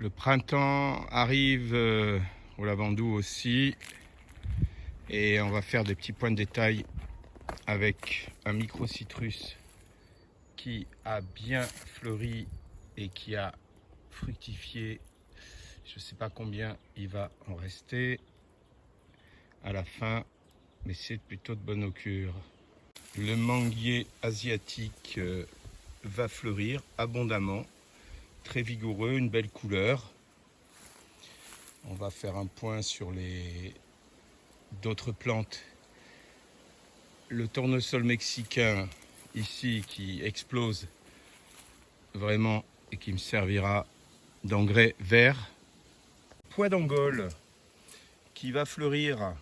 Le printemps arrive au Lavandou aussi. Et on va faire des petits points de détail avec un micro-citrus qui a bien fleuri et qui a fructifié. Je ne sais pas combien il va en rester à la fin, mais c'est plutôt de bonne augure. Le manguier asiatique va fleurir abondamment, très vigoureux, une belle couleur. On va faire un point sur les d'autres plantes. Le tournesol mexicain ici qui explose vraiment et qui me servira d'engrais vert. Pois d'Angole qui va fleurir.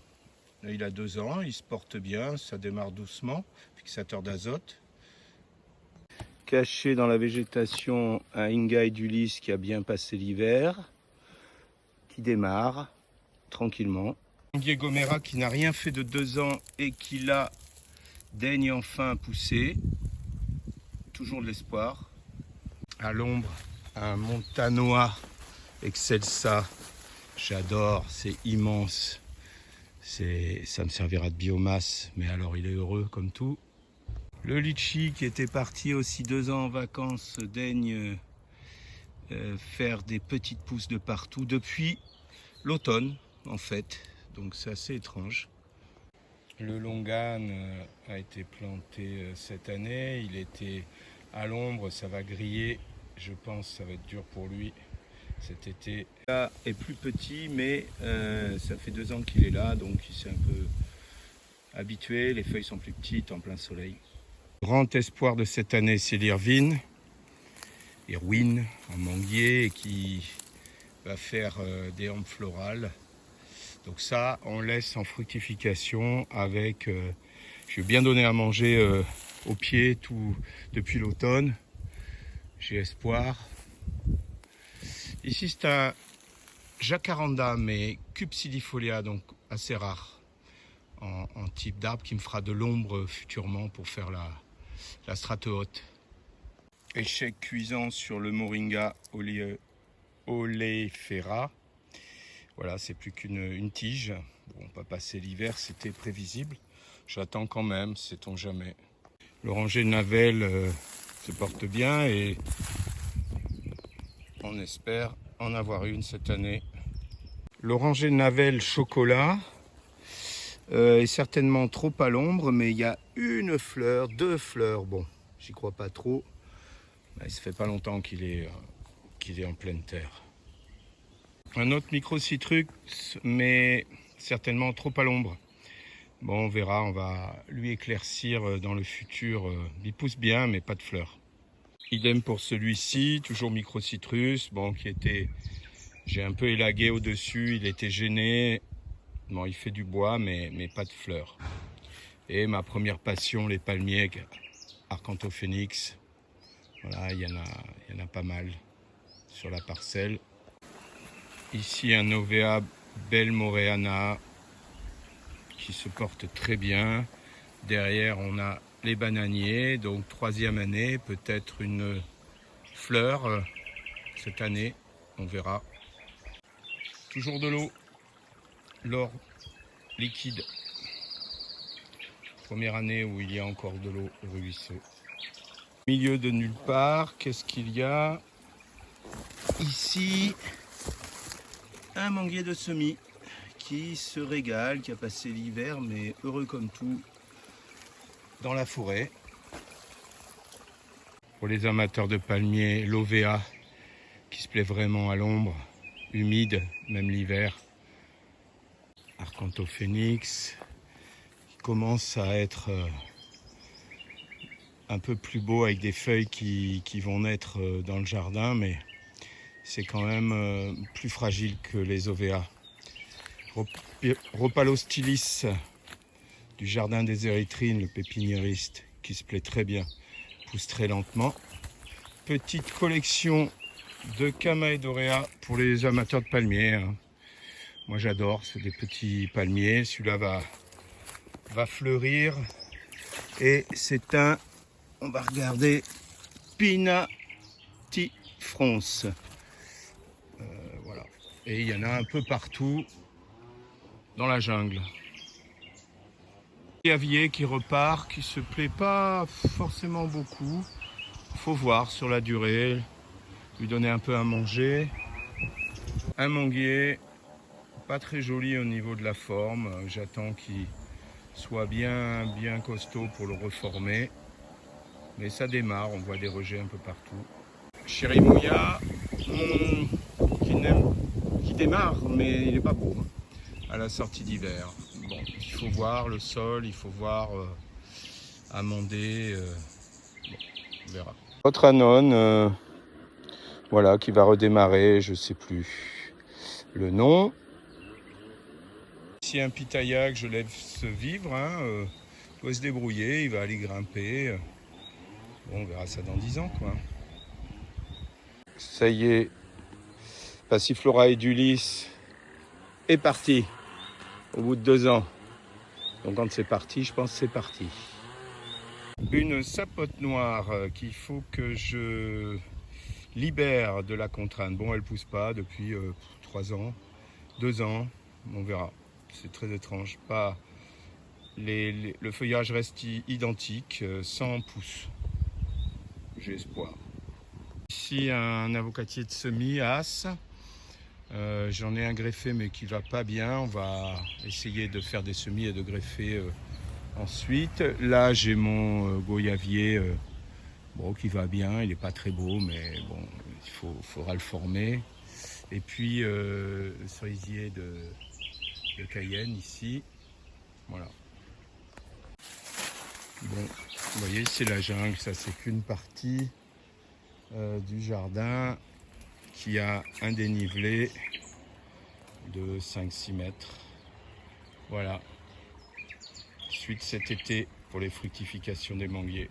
Il a 2 ans, il se porte bien, ça démarre doucement, fixateur d'azote. Caché dans la végétation, un Ingai d'Ulysse qui a bien passé l'hiver, qui démarre tranquillement. Manguier Gomera qui n'a rien fait de 2 ans et qui là daigne enfin pousser. Toujours de l'espoir. À l'ombre, un Montanoa Excelsa. J'adore, c'est immense. Ça me servira de biomasse, mais alors il est heureux comme tout. Le litchi qui était parti aussi 2 ans en vacances daigne faire des petites pousses de partout depuis l'automne en fait, donc c'est assez étrange. Le longan a été planté cette année, il était à l'ombre, ça va griller, je pense que ça va être dur pour lui cet été. Là est plus petit, mais ça fait 2 ans qu'il est là, donc il s'est un peu habitué, les feuilles sont plus petites en plein soleil. Grand espoir de cette année, c'est l'Irwin en manguier, qui va faire des hampes florales. Donc ça, on laisse en fructification avec... je vais bien donner à manger aux pieds tout depuis l'automne. J'ai espoir. Ici, c'est un jacaranda, mais Cupsidifolia, donc assez rare, en type d'arbre qui me fera de l'ombre futurement pour faire la strate haute. Échec cuisant sur le Moringa oleifera. Voilà, c'est plus qu'une tige. Bon, on va passer l'hiver, c'était prévisible. J'attends quand même, sait-on jamais. L'oranger de Navel se porte bien et on espère en avoir une cette année. L'oranger de Navel chocolat est certainement trop à l'ombre, mais il y a 1 fleur, 2 fleurs. Bon, j'y crois pas trop. Il se fait pas longtemps qu'il est en pleine terre. Un autre micro-citrus, mais certainement trop à l'ombre. Bon, on verra, on va lui éclaircir dans le futur. Il pousse bien, mais pas de fleurs. Idem pour celui-ci, toujours micro-citrus, bon, j'ai un peu élagué au-dessus, il était gêné. Bon, il fait du bois, mais pas de fleurs. Et ma première passion, les palmiers Arcantophénix. Voilà, il y en a pas mal sur la parcelle. Ici, un Ovea Belmoreana qui se porte très bien. Derrière, on a les bananiers, donc 3e année, peut-être une fleur cette année, on verra. Toujours de l'eau, l'or liquide. Première année où il y a encore de l'eau au ruisseau. Milieu de nulle part, qu'est-ce qu'il y a ici? Un manguier de semis qui se régale, qui a passé l'hiver, mais heureux comme tout, dans la forêt. Pour les amateurs de palmiers, l'Ovea qui se plaît vraiment à l'ombre, humide, même l'hiver. Arcantophénix qui commence à être un peu plus beau avec des feuilles qui vont naître dans le jardin, mais c'est quand même plus fragile que les Ovea. Rhopalostylis du jardin des Érythrines, le pépiniériste, qui se plaît très bien, pousse très lentement. Petite collection de Chamaedorea pour les amateurs de palmiers. Moi j'adore, c'est des petits palmiers. Celui-là va fleurir. Et c'est on va regarder, Pinatifrons. Et il y en a un peu partout dans la jungle. Avier qui repart, qui se plaît pas forcément beaucoup. Faut voir sur la durée, lui donner un peu à manger. Un manguier, pas très joli au niveau de la forme. J'attends qu'il soit bien costaud pour le reformer. Mais ça démarre, on voit des rejets un peu partout. Chirimoya, qui démarre, mais il n'est pas beau à la sortie d'hiver. Bon, il faut voir le sol, il faut voir amender. Bon, on verra. Autre anon, voilà, qui va redémarrer, je ne sais plus le nom. Ici un pitaya que je laisse vivre, il doit se débrouiller, il va aller grimper. Bon, on verra ça dans 10 ans, quoi. Ça y est, Passiflora edulis est parti au bout de 2 ans. Donc quand c'est parti, je pense que c'est parti. Une sapote noire qu'il faut que je libère de la contrainte. Bon, elle pousse pas depuis 3 ans, 2 ans, on verra. C'est très étrange. Pas le feuillage reste identique, sans pousse. J'ai espoir. Ici un avocatier de semis As. J'en ai un greffé mais qui va pas bien. On va essayer de faire des semis et de greffer ensuite. Là j'ai mon goyavier bon, qui va bien. Il n'est pas très beau mais bon, il faudra le former. Et puis le cerisier de Cayenne ici. Voilà. Bon, vous voyez, c'est la jungle, ça c'est qu'une partie du jardin qui a un dénivelé de 5-6 mètres. Voilà. Suite cet été pour les fructifications des manguiers.